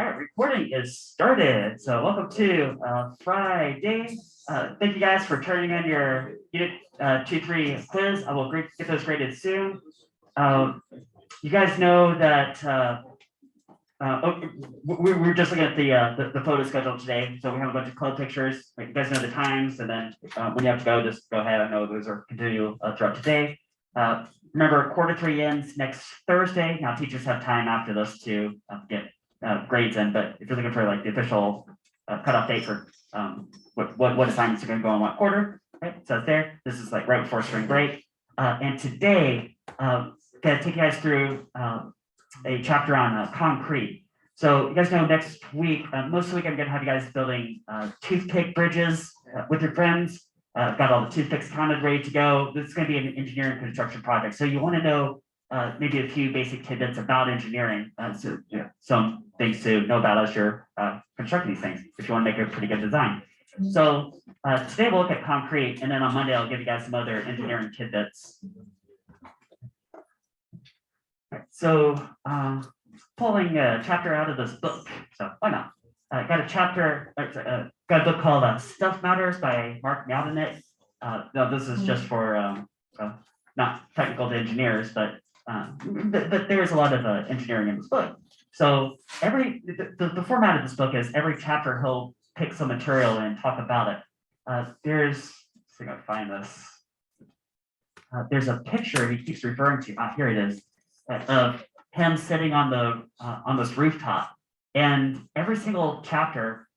All right, recording is started. So welcome to Friday. Thank you guys for turning in your Unit 2-3 quiz. I will get those graded soon. You guys know that we're just looking at the photo schedule today. So we have a bunch of club pictures. You guys know the times, and then when you have to go, just go ahead. I know those are continue throughout today. Remember, quarter 3 ends next Thursday. Now teachers have time after this to get grades in, but if you're looking for like the official cutoff date for what assignments are going to go in what quarter, right? So it's there. This is like right before spring break. And today, gonna take you guys through a chapter on concrete. So you guys know next week, most of the week, I'm gonna have you guys building toothpick bridges with your friends. Got all the toothpicks counted, ready to go. This is gonna be an engineering construction project. So you wanna know maybe a few basic tidbits about engineering. So yeah, some things to know about as you're constructing these things, if you want to make a pretty good design. So today we'll look at concrete, and then on Monday I'll give you guys some other engineering tidbits. So pulling a chapter out of this book, so why not? I got a chapter, got a book called Stuff Matters by Mark Maldonit. No, this is just for not technical to engineers, but there's a lot of engineering in this book. So the format of this book is every chapter he'll pick some material and talk about it. Let's see if I can find this. There's a picture he keeps referring to. Here it is, of him sitting on this rooftop, and every single chapter,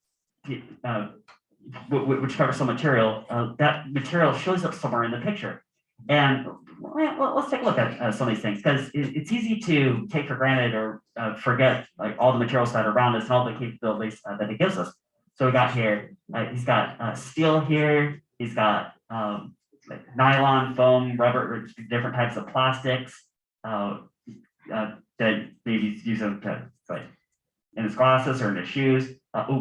which covers some material, that material shows up somewhere in the picture. And well, let's take a look at some of these things, because it's easy to take for granted or forget like all the materials that are around us and all the capabilities that it gives us. So we got here, he's got steel here, he's got like nylon, foam, rubber, different types of plastics that maybe use them to like in his glasses or in his shoes.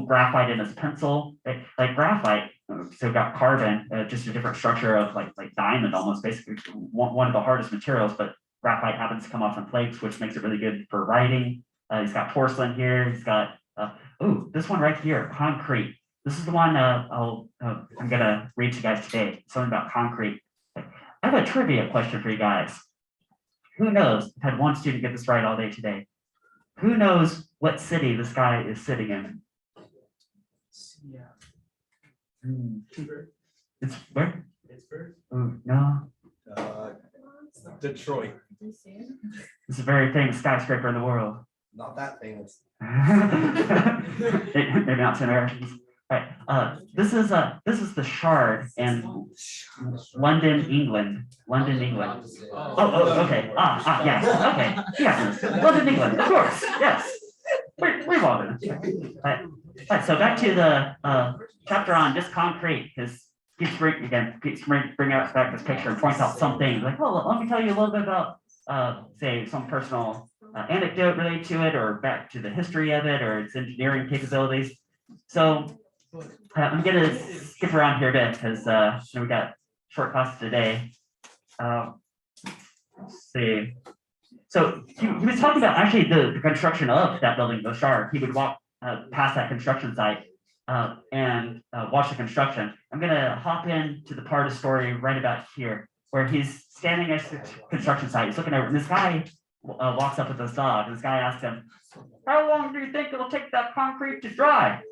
Graphite in his pencil, like graphite. So we've got carbon, just a different structure of like diamond, almost basically one of the hardest materials, but graphite happens to come off in flakes, which makes it really good for writing. He's got porcelain here. He's got, this one right here, concrete. This is the one I'm gonna read to you guys today, something about concrete. I have a trivia question for you guys. Who knows, I've had one student get this right all day today. Who knows what city this guy is sitting in? It's where? Pittsburgh? Oh, no. Detroit. It's a very famous skyscraper in the world. Not that famous. Maybe not to Americans. All right. This is the Shard in London, England. London, England. Oh, okay. Yes. Okay. Yes. London, England. Of course. Yes. We've all been. All right. So back to the chapter on just concrete, because keeps bringing us back this picture and points out some things like, well, let me tell you a little bit about say some personal anecdote related to it, or back to the history of it, or its engineering capabilities. So I'm gonna skip around here a bit because we got short classes today. Let's see. So he was talking about actually the construction of that building, the Shard. He would walk past that construction site and watch the construction. I'm gonna hop into the part of the story right about here, where he's standing next to the construction site. He's looking over, and this guy walks up with his dog. And this guy asks him, "How long do you think it'll take that concrete to dry?"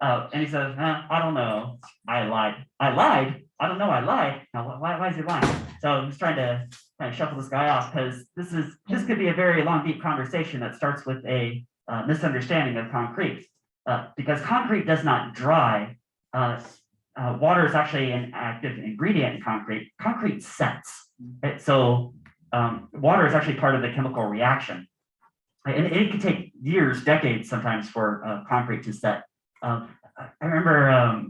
And he says, "I don't know. I lied. I lied? I don't know. I lied. Now, why is he lying?" So I'm just trying to kind of shuffle this guy off, because this could be a very long, deep conversation that starts with a misunderstanding of concrete. Because concrete does not dry. Water is actually an active ingredient in concrete. Concrete sets. Right? So water is actually part of the chemical reaction. And it can take years, decades sometimes for concrete to set. I remember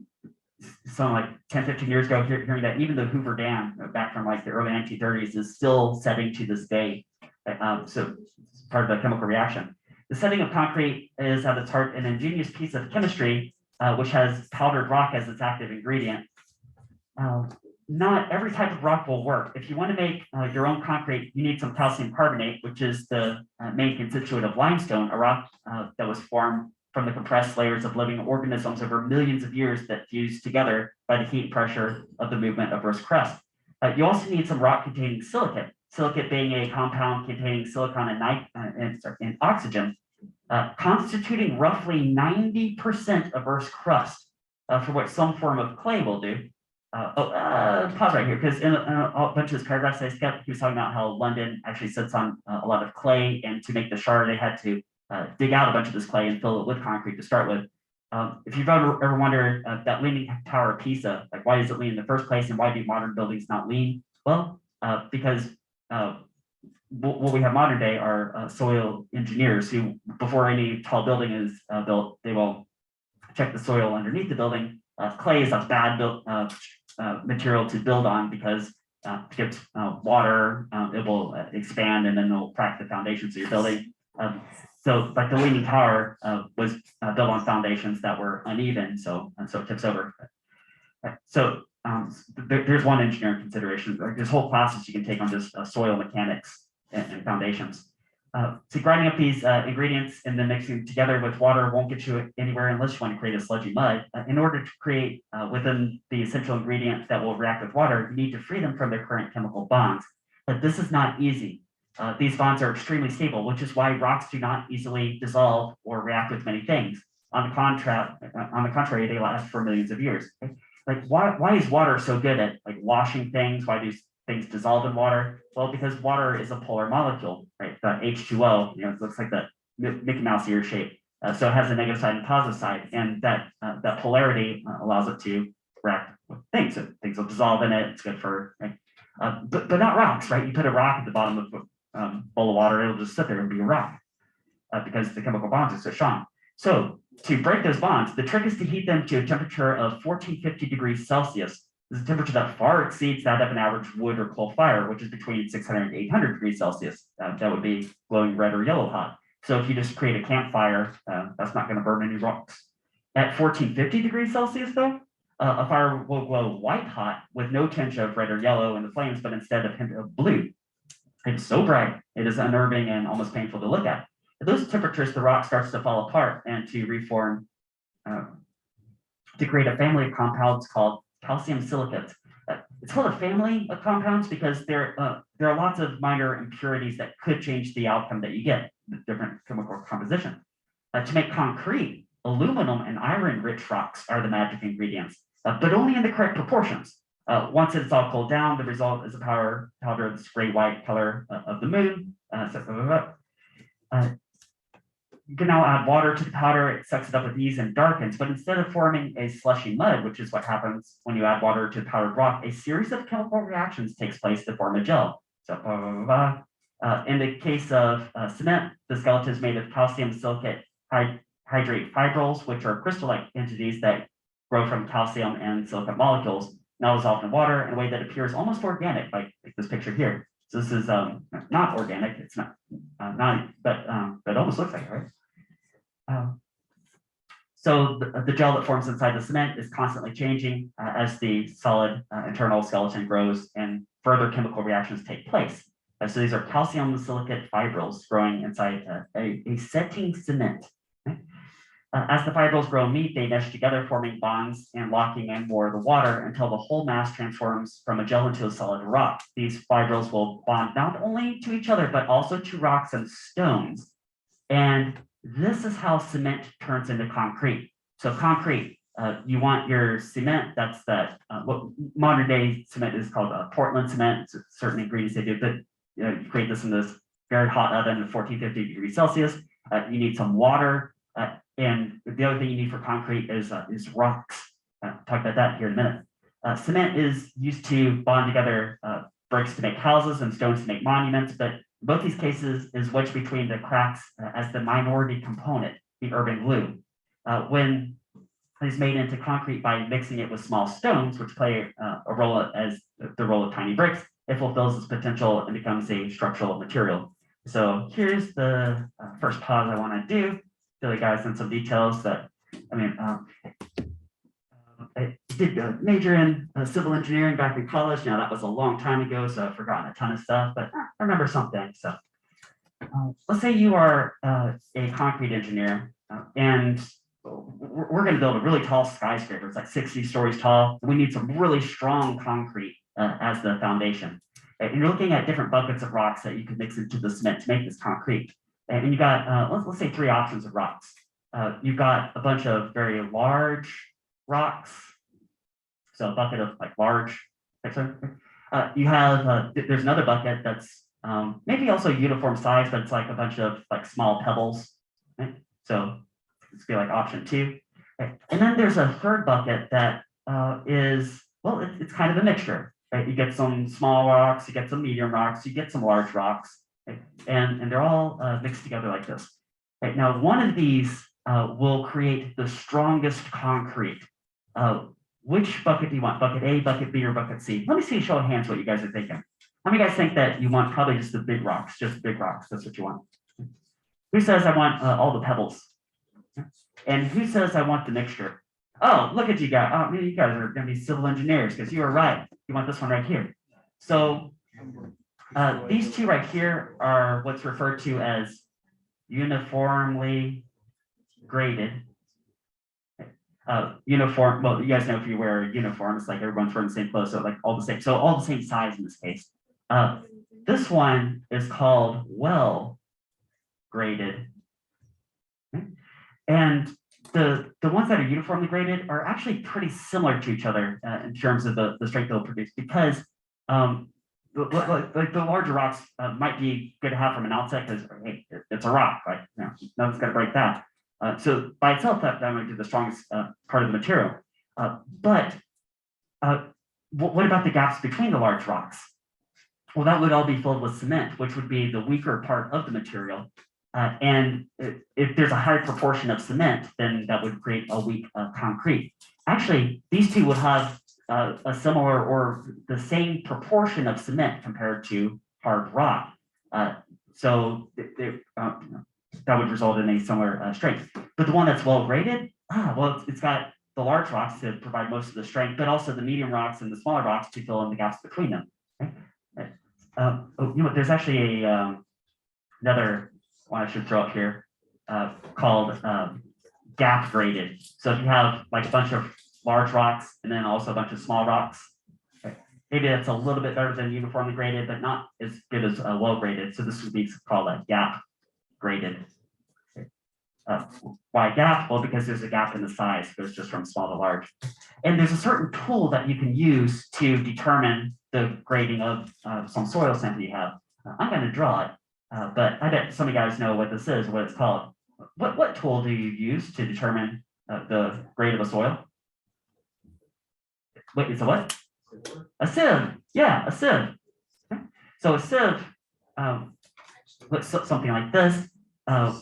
something like 10, 15 years ago hearing that even the Hoover Dam back from like the early 1930s is still setting to this day. So it's part of the chemical reaction. The setting of concrete is at its heart an ingenious piece of chemistry, which has powdered rock as its active ingredient. Not every type of rock will work. If you want to make your own concrete, you need some calcium carbonate, which is the main constituent of limestone, a rock that was formed from the compressed layers of living organisms over millions of years that fuse together by the heat and pressure of the movement of Earth's crust. You also need some rock containing silicate, silicate being a compound containing silicon and oxygen, constituting roughly 90% of Earth's crust, for what some form of clay will do. Pause right here, because in a bunch of his paragraphs I skipped, he was talking about how London actually sits on a lot of clay, and to make the shard, they had to dig out a bunch of this clay and fill it with concrete to start with. If you've ever wondered that Leaning Tower of Pisa, like why does it lean in the first place, and why do modern buildings not lean? Well, because what we have modern day are soil engineers who, before any tall building is built, they will check the soil underneath the building. Clay is a bad material to build on because it gets water, it will expand, and then it'll crack the foundations of your building. So like the Leaning Tower was built on foundations that were uneven, so it tips over. So there's one engineering consideration. There's whole classes you can take on just soil mechanics and foundations. So grinding up these ingredients and then mixing together with water won't get you anywhere unless you want to create a sludgy mud. In order to create within the essential ingredient that will react with water, you need to free them from their current chemical bonds. But this is not easy. These bonds are extremely stable, which is why rocks do not easily dissolve or react with many things. On the contrary, they last for millions of years. Like why is water so good at like washing things? Why do things dissolve in water? Well, because water is a polar molecule, right? The H2O, it looks like the Mickey Mouse ear shape. So it has a negative side and positive side, and that polarity allows it to react with things. So things will dissolve in it. It's good for, right? But not rocks, right? You put a rock at the bottom of a bowl of water, it'll just sit there and be a rock because the chemical bonds are so strong. So to break those bonds, the trick is to heat them to a temperature of 1450 degrees Celsius. This is a temperature that far exceeds that of an average wood or coal fire, which is between 600 and 800 degrees Celsius. That would be glowing red or yellow hot. So if you just create a campfire, that's not going to burn any rocks. At 1450 degrees Celsius, though, a fire will glow white hot with no tinge of red or yellow in the flames, but instead of hint of blue. It's so bright, it is unnerving and almost painful to look at. At those temperatures, the rock starts to fall apart and to reform to create a family of compounds called calcium silicates. It's called a family of compounds because there are lots of minor impurities that could change the outcome that you get, the different chemical composition. To make concrete, aluminum and iron-rich rocks are the magic ingredients, but only in the correct proportions. Once it's all cooled down, the result is a powder, this gray-white color of the moon. You can now add water to the powder, it sucks it up with ease and darkens, but instead of forming a slushy mud, which is what happens when you add water to powdered rock, a series of chemical reactions takes place to form a gel. So, in the case of cement, the skeleton is made of calcium silicate hydrate fibrils, which are crystal-like entities that grow from calcium and silicate molecules, now dissolved in water in a way that appears almost organic, like this picture here. So this is not organic, it's not, but almost looks like it, right? So the gel that forms inside the cement is constantly changing as the solid internal skeleton grows and further chemical reactions take place. So these are calcium silicate fibrils growing inside a setting cement. Okay? As the fibrils grow meat, they mesh together, forming bonds and locking in more of the water until the whole mass transforms from a gel into a solid rock. These fibrils will bond not only to each other, but also to rocks and stones. And this is how cement turns into concrete. So concrete, you want your cement, that's what modern day cement is called Portland cement. It's certain ingredients they do, but you create this in this very hot oven at 1450 degrees Celsius. You need some water. And the other thing you need for concrete is rocks. Talk about that here in a minute. Cement is used to bond together bricks to make houses and stones to make monuments, but in both these cases is wedged between the cracks as the minority component, the urban glue. When it is made into concrete by mixing it with small stones, which play a role as the role of tiny bricks, it fulfills its potential and becomes a structural material. So here's the first pause I want to do. Fill you guys in some details that, I did major in civil engineering back in college. Now that was a long time ago, so I've forgotten a ton of stuff, but I remember something. So let's say you are a concrete engineer And we're going to build a really tall skyscraper. It's like 60 stories tall. We need some really strong concrete as the foundation. And you're looking at different buckets of rocks that you could mix into the cement to make this concrete. And you got, let's say 3 options of rocks. You've got a bunch of very large rocks. So a bucket of like large. You have, there's another bucket that's maybe also uniform size, but it's like a bunch of like small pebbles. Right? So it's be like option 2. Okay. And then there's a third bucket that is, well, it's kind of a mixture. Right? You get some small rocks, you get some medium rocks, you get some large rocks, right? And they're all mixed together like this. Right? Now, one of these will create the strongest concrete. Which bucket do you want? Bucket A, bucket B, or bucket C? Let me see a show of hands what you guys are thinking. How many guys think that you want probably just the big rocks, just big rocks? That's what you want. Who says I want all the pebbles? And who says I want the mixture? Oh, look at you guys. Oh, you guys are going to be civil engineers because you were right. You want this one right here. So these 2 right here are what's referred to as uniformly graded. Uniform, well, you guys know if you wear a uniform, it's like everyone's wearing the same clothes, so like all the same, so all the same size in this case. This one is called well graded. Okay. And the ones that are uniformly graded are actually pretty similar to each other in terms of the strength they'll produce, because the larger rocks might be good to have from an outset because hey, it's a rock, right? You know, nothing's going to break that. So by itself, that might be the strongest part of the material. But what about the gaps between the large rocks? Well, that would all be filled with cement, which would be the weaker part of the material. And if there's a high proportion of cement, then that would create a weak concrete. Actually, these 2 would have a similar or the same proportion of cement compared to hard rock. So that would result in a similar strength. But the one that's well graded, well, it's got the large rocks to provide most of the strength, but also the medium rocks and the smaller rocks to fill in the gaps between them. Okay? There's actually another one I should throw up here called gap graded. So if you have like a bunch of large rocks and then also a bunch of small rocks, okay, maybe that's a little bit better than uniformly graded, but not as good as well graded. So this would be called a gap graded. Why gap? Well, because there's a gap in the size, it goes just from small to large. And there's a certain tool that you can use to determine the grading of some soil sample you have. I'm going to draw it, but I bet some of you guys know what this is, what it's called. What tool do you use to determine the grade of a soil? Wait, it's a what? A sieve. Yeah, a sieve. Okay. So a sieve looks something like this.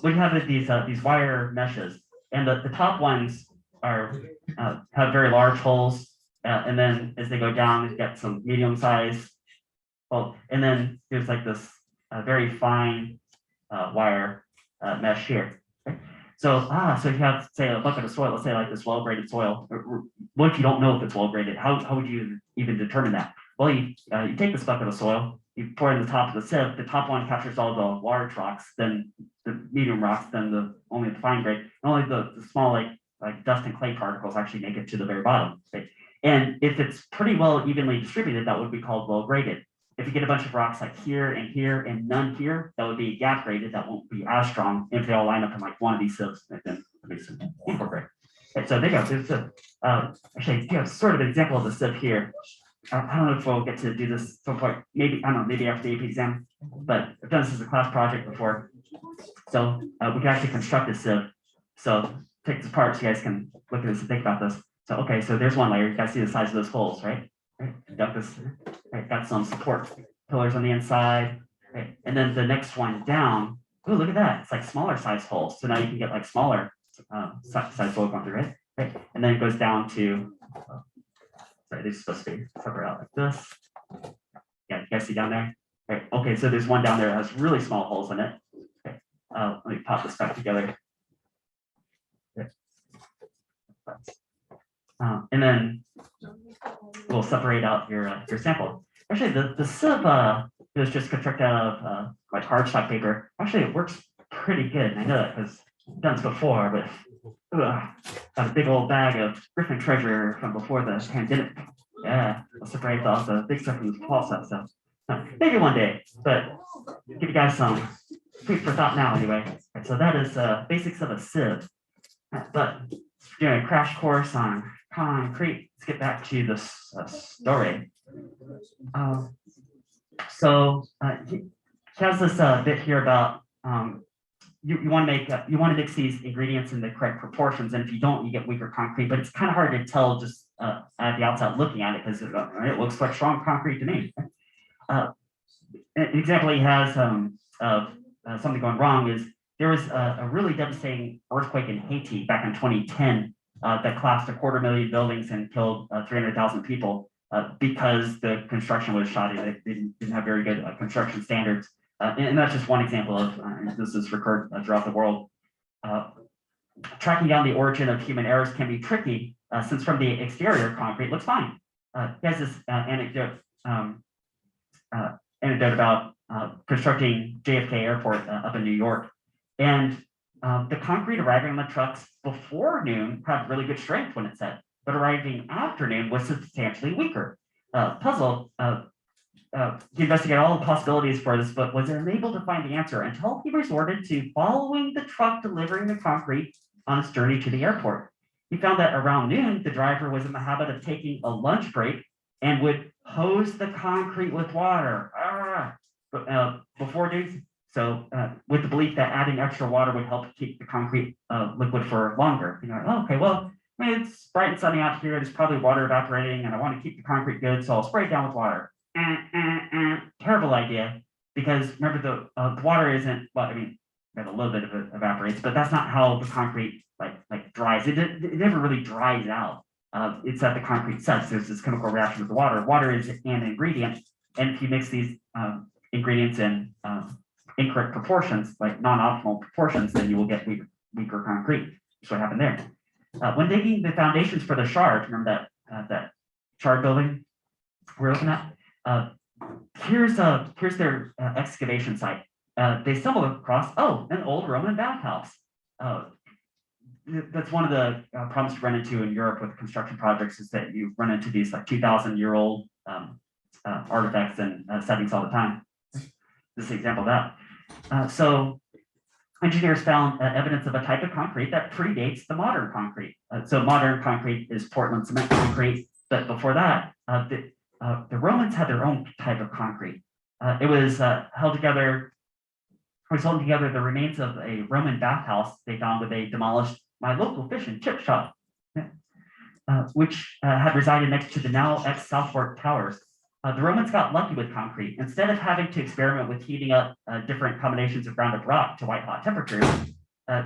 We have these wire meshes, and the top ones are have very large holes, and then as they go down, you get some medium size. Well, and then there's like this very fine wire mesh here. Okay? So so if you have, say, a bucket of soil, let's say like this well-graded soil. What if you don't know if it's well-graded? How would you even determine that? Well, you take this bucket of soil, you pour it in the top of the sieve. The top one captures all the large rocks, then the medium rocks, then only the fine grade, and only the small like dust and clay particles actually make it to the very bottom. Okay? And if it's pretty well evenly distributed, that would be called well graded. If you get a bunch of rocks like here and none here, that would be gap graded. That won't be as strong. If they all line up in like one of these sieves, then it'll be some equal grade. Okay, so there you go. There's actually, you have sort of an example of the sieve here. I don't know if we'll get to do this at some point. Maybe, I don't know, maybe after the AP exam, but I've done this as a class project before. So we can actually construct a sieve. So take this apart so you guys can look at this and think about this. So, okay, so there's one layer. You guys see the size of those holes, right? Got this, right, got some support pillars on the inside. Right? And then the next one down, oh, look at that. It's like smaller size holes. So now you can get like smaller size hole going through, right? And then it goes down to, sorry, these are supposed to be separate out like this. Yeah, you guys see down there? Right. Okay, so there's one down there that has really small holes in it. Okay. Let me pop this back together. Okay. And then we'll separate out your sample. Actually, the sieve is just constructed out of like cardstock paper. Actually, it works pretty good. And I know that because done this before, but got a big old bag of Griffin treasure from before the pandemic. Yeah, that's a great thought. The big stuff from the fall stuff. So maybe one day, but give you guys some food for thought now anyway. Right, so that is basics of a sieve. But doing a crash course on concrete. Let's get back to this story. He has this bit here about you want to mix these ingredients in the correct proportions, and if you don't, you get weaker concrete. But it's kind of hard to tell just at the outside looking at it because it looks like strong concrete to me. An example he has of something going wrong is there was a really devastating earthquake in Haiti back in 2010 that collapsed 250,000 buildings and killed 300,000 people because the construction was shoddy. They didn't have very good construction standards. And that's just one example of this is recurred throughout the world. Tracking down the origin of human errors can be tricky since from the exterior concrete looks fine. He has this anecdote about constructing JFK Airport up in New York. And the concrete arriving on the trucks before noon had really good strength when it set, but arriving after noon was substantially weaker. He investigated all the possibilities for this, but was unable to find the answer until he resorted to following the truck delivering the concrete on its journey to the airport. He found that around noon, the driver was in the habit of taking a lunch break and would hose the concrete with water before noon. So with the belief that adding extra water would help keep the concrete liquid for longer. You know, oh, okay, well, I mean, it's bright and sunny out here. There's probably water evaporating and I want to keep the concrete good, so I'll spray it down with water. Terrible idea, because remember the water isn't, well, I mean, a little bit of it evaporates, but that's not how the concrete like dries. It never really dries out. It's that the concrete sets. There's this chemical reaction with the water. Water is an ingredient, and if you mix these ingredients in incorrect proportions, like non-optimal proportions, then you will get weaker concrete. That's what happened there. When digging the foundations for the Shard, remember that Shard building we're looking at? Here's their excavation site. They stumbled across, an old Roman bathhouse. That's one of the problems to run into in Europe with construction projects is that you run into these like 2,000-year-old artifacts and settings all the time. This is an example of that. So engineers found evidence of a type of concrete that predates the modern concrete. So modern concrete is Portland cement concrete, but before that, the Romans had their own type of concrete. It was held together the remains of a Roman bathhouse they found when they demolished my local fish and chip shop, which had resided next to the now ex-Southwark Towers. The Romans got lucky with concrete. Instead of having to experiment with heating up different combinations of ground-up rock to white-hot temperatures,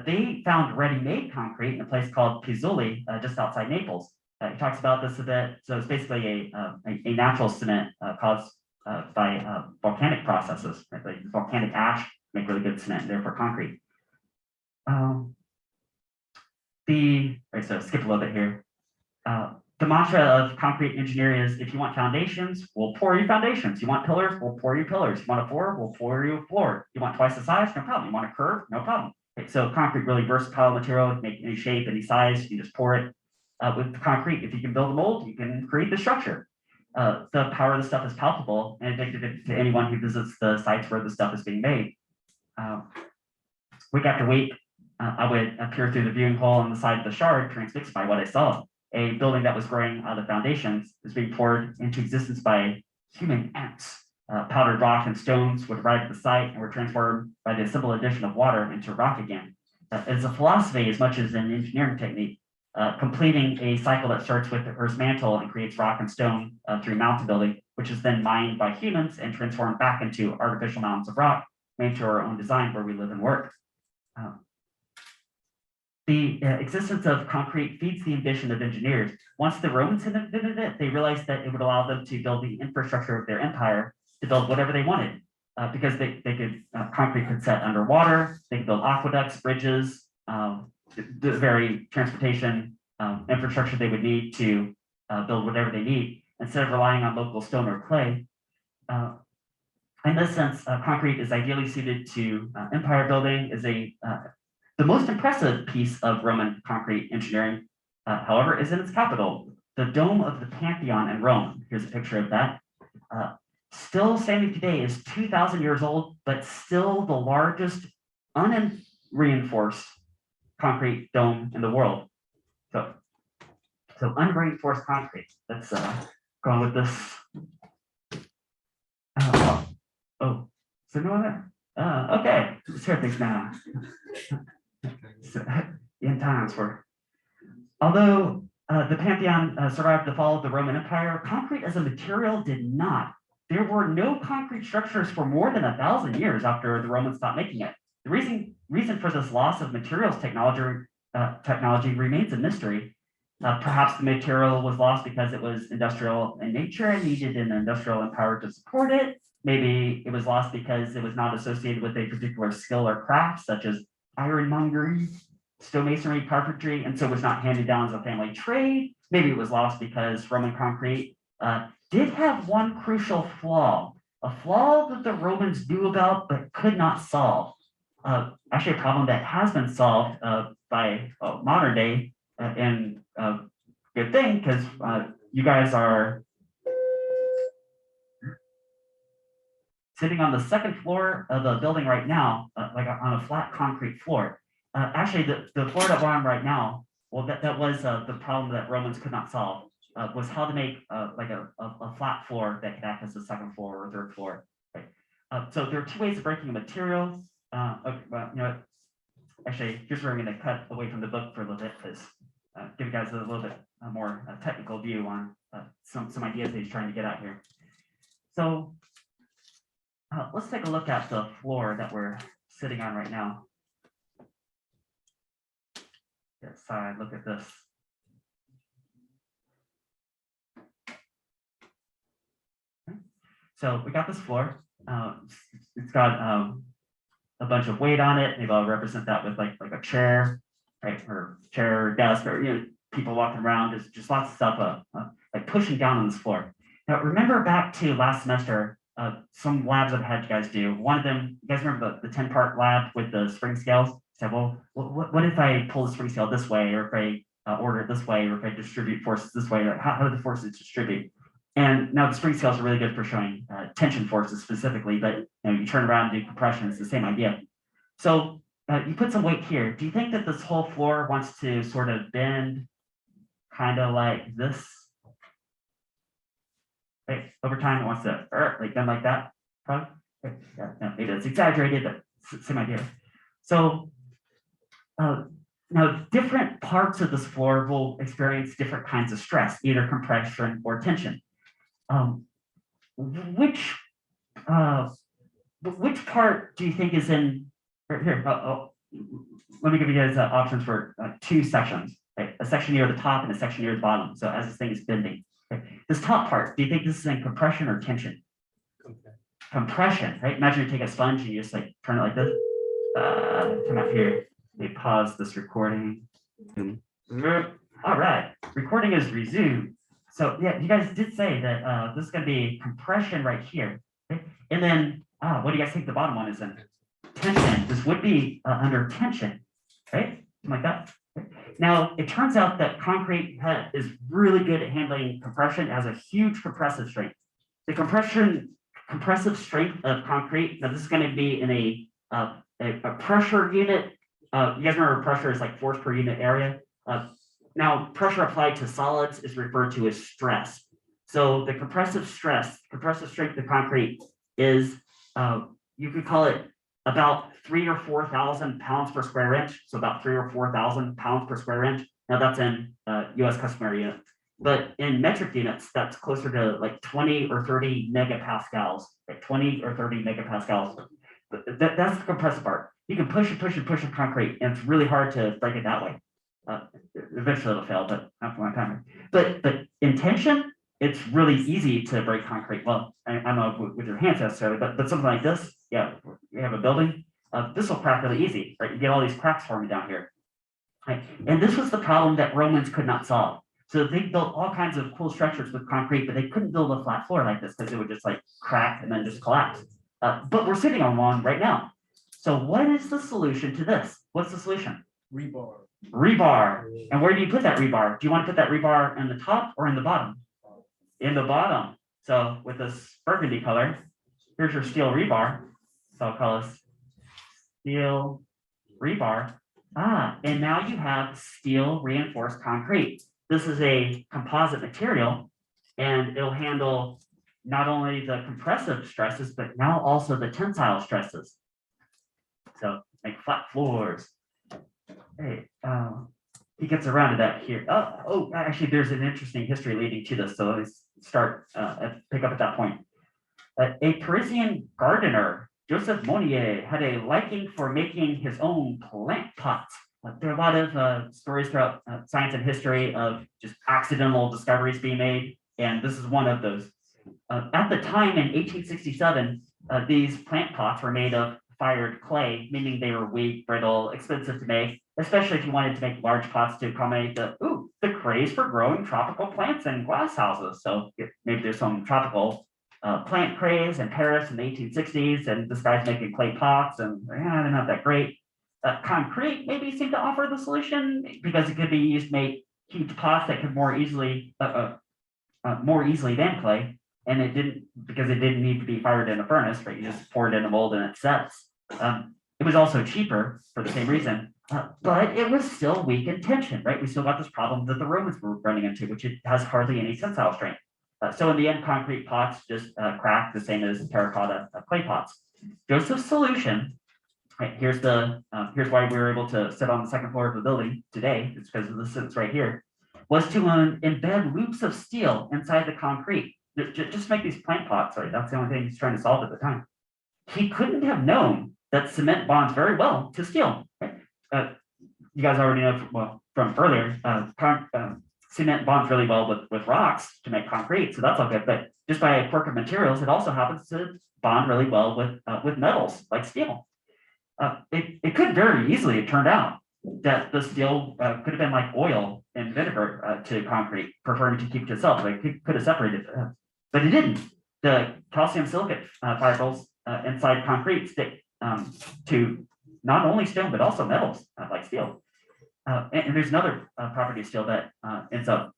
they found ready-made concrete in a place called Pizzoli, just outside Naples. He talks about this a bit. So it's basically a natural cement caused by volcanic processes, right? Like volcanic ash make really good cement, therefore concrete. So skip a little bit here. The mantra of concrete engineering is if you want foundations, we'll pour you foundations. You want pillars, we'll pour you pillars. You want a floor, we'll pour you a floor. You want twice the size, no problem. You want a curve, no problem. Okay, so concrete really versatile material, it can make any shape, any size, you just pour it. With concrete, if you can build a mold, you can create the structure. The power of the stuff is palpable and addictive to anyone who visits the sites where the stuff is being made. Week after week, I would peer through the viewing hole on the side of the Shard, transfixed by what I saw. A building that was growing out of foundations is being poured into existence by human ants. Powdered rock and stones would arrive at the site and were transformed by the simple addition of water into rock again. It's a philosophy as much as an engineering technique. Completing a cycle that starts with the Earth's mantle and creates rock and stone through mountain building, which is then mined by humans and transformed back into artificial mountains of rock made to our own design where we live and work. The existence of concrete feeds the ambition of engineers. Once the Romans had invented it, they realized that it would allow them to build the infrastructure of their empire to build whatever they wanted because they could, concrete could set underwater, they could build aqueducts, bridges, the very transportation infrastructure they would need to build whatever they need instead of relying on local stone or clay. In this sense, concrete is ideally suited to empire building, is a The most impressive piece of Roman concrete engineering, however, is in its capital, the Dome of the Pantheon in Rome. Here's a picture of that. Still standing today, is 2,000 years old, but still the largest unreinforced concrete dome in the world. So unreinforced concrete. Let's go on with this. Oh, is there no other? Okay, let's hear things now. So, in times where, although the Pantheon survived the fall of the Roman Empire, concrete as a material did not. There were no concrete structures for more than 1,000 years after the Romans stopped making it. The reason for this loss of materials technology remains a mystery. Perhaps the material was lost because it was industrial in nature and needed an industrial empire to support it. Maybe it was lost because it was not associated with a particular skill or craft, such as ironmongery, stonemasonry, carpentry, and so was not handed down as a family trade. Maybe it was lost because Roman concrete did have one crucial flaw, a flaw that the Romans knew about but could not solve. Actually, a problem that has been solved by modern day, and good thing, because you guys are sitting on the second floor of the building right now, like on a flat concrete floor. Actually, the floor that we're on right now, well, that was the problem that Romans could not solve, was how to make like a flat floor that could act as a second floor or third floor. Right? So there are two ways of breaking a material. Actually, here's where I'm going to cut away from the book for a little bit, because give you guys a little bit more technical view on some ideas that he's trying to get at here. So let's take a look at the floor that we're sitting on right now. Yes, sorry, look at this. So we got this floor. It's got a bunch of weight on it. Maybe I'll represent that with like a chair, right, or chair, or desk, or people walking around. Just lots of stuff like pushing down on this floor. Now remember back to last semester, some labs I've had you guys do. One of them, you guys remember the 10-part lab with the spring scales? Said, well, what if I pull the spring scale this way, or if I order it this way, or if I distribute forces this way? Like how do the forces distribute? And now the spring scales are really good for showing tension forces specifically, but you turn around and do compression, it's the same idea. So you put some weight here. Do you think that this whole floor wants to sort of bend kind of like this? Right, over time it wants to like bend like that, probably. Okay. Yeah, no, maybe it's exaggerated, but same idea. So now different parts of this floor will experience different kinds of stress, either compression or tension. Which part do you think is in here? Let me give you guys options for two sections, right? A section near the top and a section near the bottom. So as this thing is bending, okay. This top part, do you think this is in compression or tension? Compression, right? Imagine you take a sponge and you just like turn it like this. Come out here. Let me pause this recording. All right, recording is resumed. So yeah, you guys did say that this is going to be compression right here, okay? And then what do you guys think the bottom one is in? Tension. This would be under tension, right? Something like that. Okay. Now it turns out that concrete is really good at handling compression. It has a huge compressive strength. The compressive strength of concrete. Now this is going to be in a pressure unit. You guys remember pressure is like force per unit area. Now, pressure applied to solids is referred to as stress. So the compressive strength of concrete is, you could call it about 3,000 or 4,000 pounds per square inch. So about 3,000 or 4,000 pounds per square inch. Now that's in US customary units. But in metric units, that's closer to like 20 or 30 megapascals, like 20 or 30 megapascals. But that's the compressive part. You can push and push and push in concrete, and it's really hard to break it that way. Eventually it'll fail, but not for a long time. But in tension, it's really easy to break concrete. Well, I don't know with your hands necessarily, but something like this, yeah, you have a building, this will crack really easy, right? You get all these cracks forming down here. Right? And this was the problem that Romans could not solve. So they built all kinds of cool structures with concrete, but they couldn't build a flat floor like this because it would just like crack and then just collapse. But we're sitting on one right now. So what is the solution to this? What's the solution? Rebar. Rebar. And where do you put that rebar? Do you want to put that rebar in the top or in the bottom? In the bottom. So with this burgundy color, here's your steel rebar. So I'll call this steel rebar. And now you have steel reinforced concrete. This is a composite material, and it'll handle not only the compressive stresses, but now also the tensile stresses. So make flat floors. Hey, he gets around to that here. Actually, there's an interesting history leading to this. So let me start, pick up at that point. A Parisian gardener, Joseph Monnier, had a liking for making his own plant pots. There are a lot of stories throughout science and history of just accidental discoveries being made, and this is one of those. At the time in 1867, these plant pots were made of fired clay, meaning they were weak, brittle, expensive to make, especially if you wanted to make large pots to accommodate the craze for growing tropical plants in glass houses. So maybe there's some tropical plant craze in Paris in the 1860s, and this guy's making clay pots, and they're not that great. Concrete maybe seemed to offer the solution because it could be used to make huge pots that could more easily than clay, and it didn't need to be fired in a furnace, right? You just pour it in a mold and it sets. It was also cheaper for the same reason, but it was still weak in tension, right? We still got this problem that the Romans were running into, which it has hardly any tensile strength. So in the end, concrete pots just cracked the same as terracotta clay pots. Joseph's solution, right, here's why we were able to sit on the second floor of the building today, it's because of this sits right here, was to embed loops of steel inside the concrete. Just make these plant pots, right? That's the only thing he's trying to solve at the time. He couldn't have known that cement bonds very well to steel. Right? You guys already know from earlier, cement bonds really well with rocks to make concrete, so that's all good. But just by a quirk of materials, it also happens to bond really well with metals like steel. It could very easily have turned out that the steel could have been like oil and vinegar to concrete, preferring to keep it to itself. Like it could have separated, but it didn't. The calcium silicate fibrils inside concrete stick to not only stone but also metals like steel. And there's another property of steel that ends up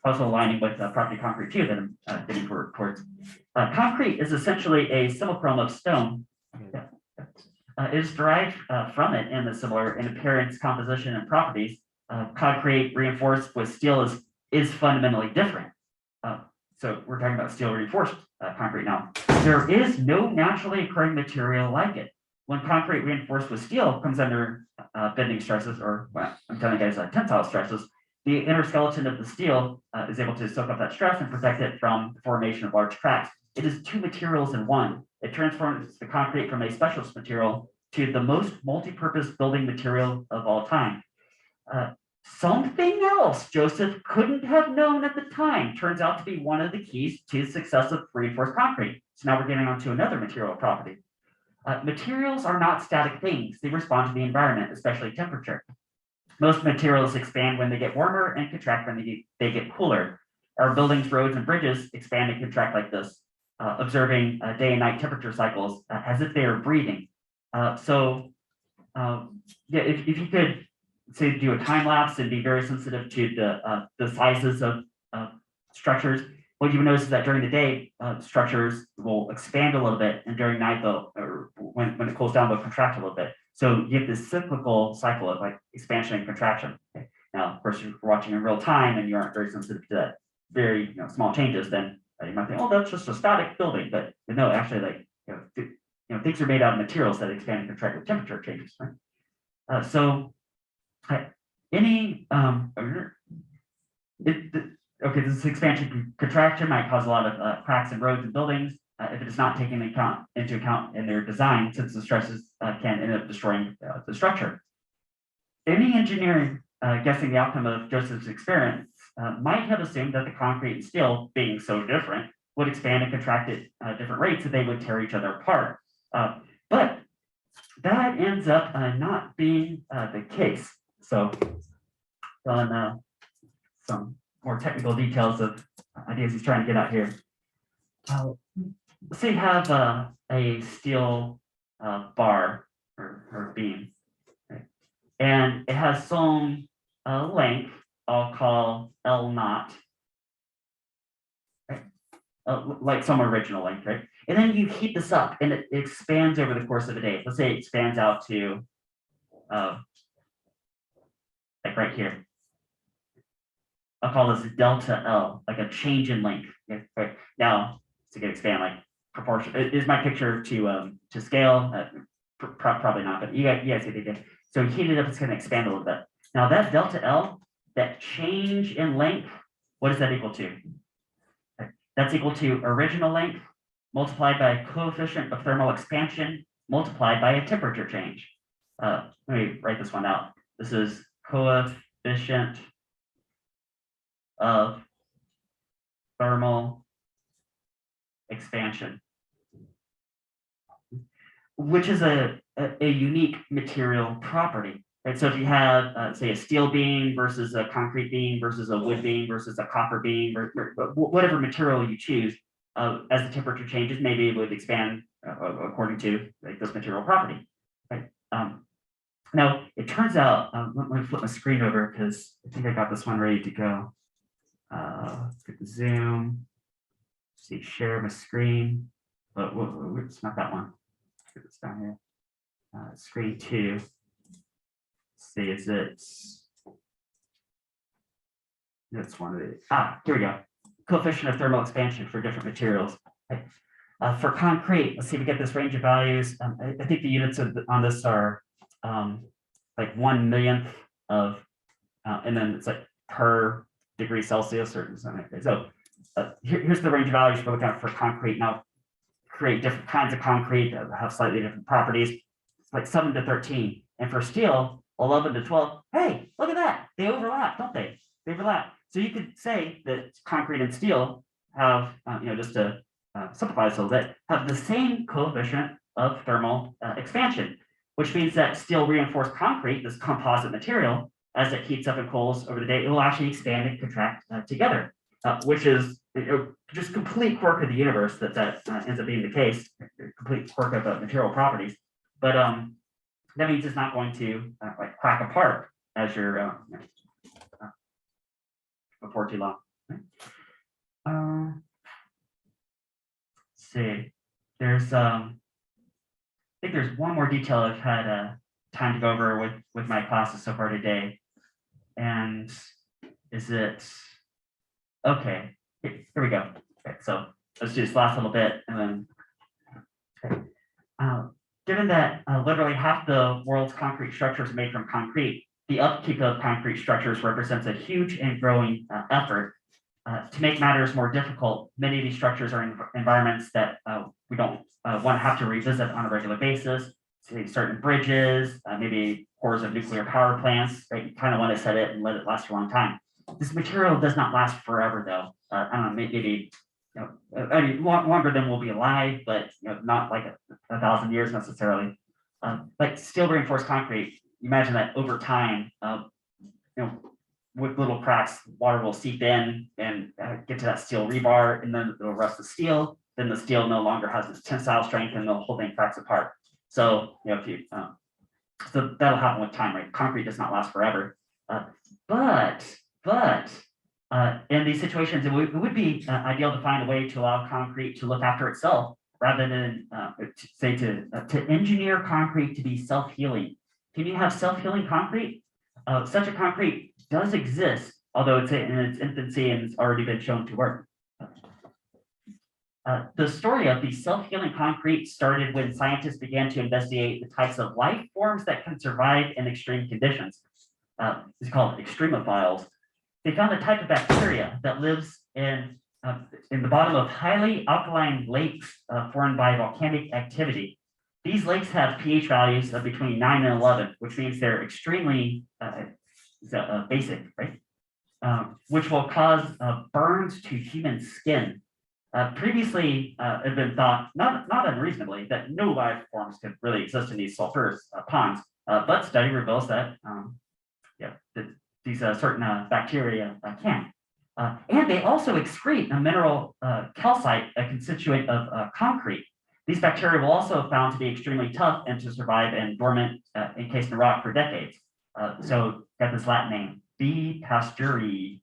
also aligning with property of concrete too that I'm getting towards. Concrete is essentially a simulacrum of stone. It is derived from it and the similar in appearance, composition, and properties. Concrete reinforced with steel is fundamentally different. So we're talking about steel reinforced concrete now. There is no naturally occurring material like it. When concrete reinforced with steel comes under bending stresses, or I'm telling you guys tensile stresses, the inner skeleton of the steel is able to soak up that stress and protect it from the formation of large cracks. It is two materials in one. It transforms the concrete from a specialist material to the most multi-purpose building material of all time. Something else Joseph couldn't have known at the time turns out to be one of the keys to the success of reinforced concrete. So now we're getting on to another material property. Materials are not static things. They respond to the environment, especially temperature. Most materials expand when they get warmer and contract when they get cooler. Our buildings, roads, and bridges expand and contract like this, observing day and night temperature cycles as if they are breathing. If you could say do a time lapse and be very sensitive to the sizes of structures, what you would notice is that during the day, structures will expand a little bit, and during night, or when it cools down, they'll contract a little bit. So you get this cyclical cycle of like expansion and contraction. Okay? Now, of course, you're watching in real time and you aren't very sensitive to that very small changes, then you might think, oh, that's just a static building. But no, actually, like things are made out of materials that expand and contract with temperature changes. Right? This expansion contraction might cause a lot of cracks in roads and buildings if it is not taken into account in their design, since the stresses can end up destroying the structure. Any engineer guessing the outcome of Joseph's experiments might have assumed that the concrete and steel, being so different, would expand and contract at different rates, and they would tear each other apart. But that ends up not being the case. So on some more technical details of ideas he's trying to get out here. Let's say you have a steel bar or beam. Right? and it has some length, I'll call L naught, right? Like some original length, right? And then you heat this up and it expands over the course of a day. Let's say it expands out to like right here. I'll call this delta L, like a change in length. Okay, right. Now, to get expand like proportion, is my picture to scale? Probably not, but you guys see the idea. So heat it up, it's going to expand a little bit. Now that delta L, that change in length, what is that equal to? That's equal to original length multiplied by a coefficient of thermal expansion multiplied by a temperature change. Let me write this one out. This is coefficient of thermal expansion, which is a unique material property. Right? So if you have, say, a steel beam versus a concrete beam versus a wood beam versus a copper beam, or whatever material you choose, as the temperature changes, maybe it would expand according to like this material property. Right? Now, it turns out, let me flip my screen over because I think I got this one ready to go. Let's get the zoom. See, share my screen. But it's not that one. Let's get this down here. Screen 2. See, is it? That's one of the. Here we go. Coefficient of thermal expansion for different materials. Okay. For concrete, let's see if we get this range of values. I think the units on this are like 1/1,000,000th of, and then it's like per degree Celsius or something. So here's the range of values we're looking at for concrete. Now, create different kinds of concrete that have slightly different properties. It's like 7 to 13, and for steel, 11 to 12. Hey, look at that! They overlap, don't they? They overlap. So you could say that concrete and steel have, just to simplify this a little bit, have the same coefficient of thermal expansion, which means that steel reinforced concrete, this composite material, as it heats up and cools over the day, it will actually expand and contract together, which is just complete quirk of the universe that ends up being the case, complete quirk of material properties. But that means it's not going to like crack apart as you're before too long. Let's see, there's I think there's one more detail I've had time to go over with my classes so far today, and is it okay? Here we go. Okay, so let's do this last little bit, and then. Okay. Given that literally half the world's concrete structures are made from concrete, the upkeep of concrete structures represents a huge and growing effort. To make matters more difficult, many of these structures are in environments that we don't want to have to revisit on a regular basis. Say certain bridges, maybe cores of nuclear power plants, right? You kind of want to set it and let it last for a long time. This material does not last forever, though. I don't know, maybe I mean, longer than we'll be alive, but not like a 1,000 years necessarily. Like steel reinforced concrete, imagine that over time, with little cracks, water will seep in and get to that steel rebar, and then it'll rust the steel. Then the steel no longer has its tensile strength, and the whole thing cracks apart. So if you, so that'll happen with time, right? Concrete does not last forever, but in these situations, it would be ideal to find a way to allow concrete to look after itself, rather than to engineer concrete to be self-healing. Can you have self-healing concrete? Such a concrete does exist, although it's in its infancy and it's already been shown to work. The story of the self-healing concrete started when scientists began to investigate the types of life forms that can survive in extreme conditions. It's called extremophiles. They found a type of bacteria that lives in the bottom of highly alkaline lakes formed by volcanic activity. These lakes have pH values of between 9 and 11, which means they're extremely basic, right? Which will cause burns to human skin. Previously, it had been thought, not unreasonably, that no life forms could really exist in these sulfurous ponds, but study reveals that, these certain bacteria can. And they also excrete a mineral calcite, a constituent of concrete. These bacteria will also found to be extremely tough and to survive in dormant, encased in rock for decades. So got this Latin name, B. pasteurii.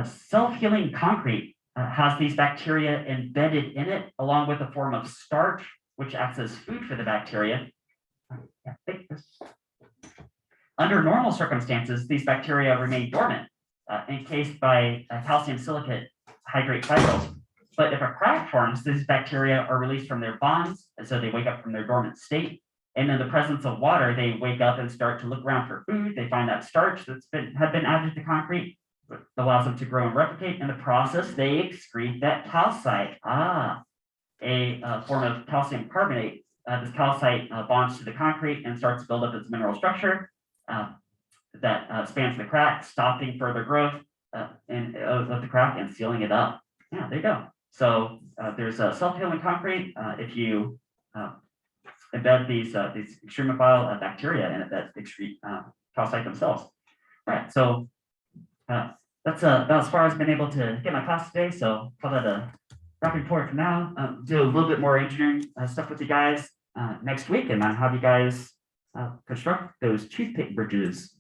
Self-healing concrete has these bacteria embedded in it, along with a form of starch, which acts as food for the bacteria. Under normal circumstances, these bacteria remain dormant, encased by calcium silicate hydrate fibrils. But if a crack forms, these bacteria are released from their bonds, and so they wake up from their dormant state. And in the presence of water, they wake up and start to look around for food. They find that starch had been added to concrete, that allows them to grow and replicate. In the process, they excrete that calcite, a form of calcium carbonate. This calcite bonds to the concrete and starts to build up its mineral structure that spans the crack, stopping further growth of the crack and sealing it up. Yeah, there you go. So there's a self-healing concrete. If you embed these extremophile bacteria in it that excrete calcite themselves. All right, so that's about as far as I've been able to get my class today. So call that a wrap report for now. Do a little bit more engineering stuff with you guys next week, and then have you guys construct those toothpick bridges.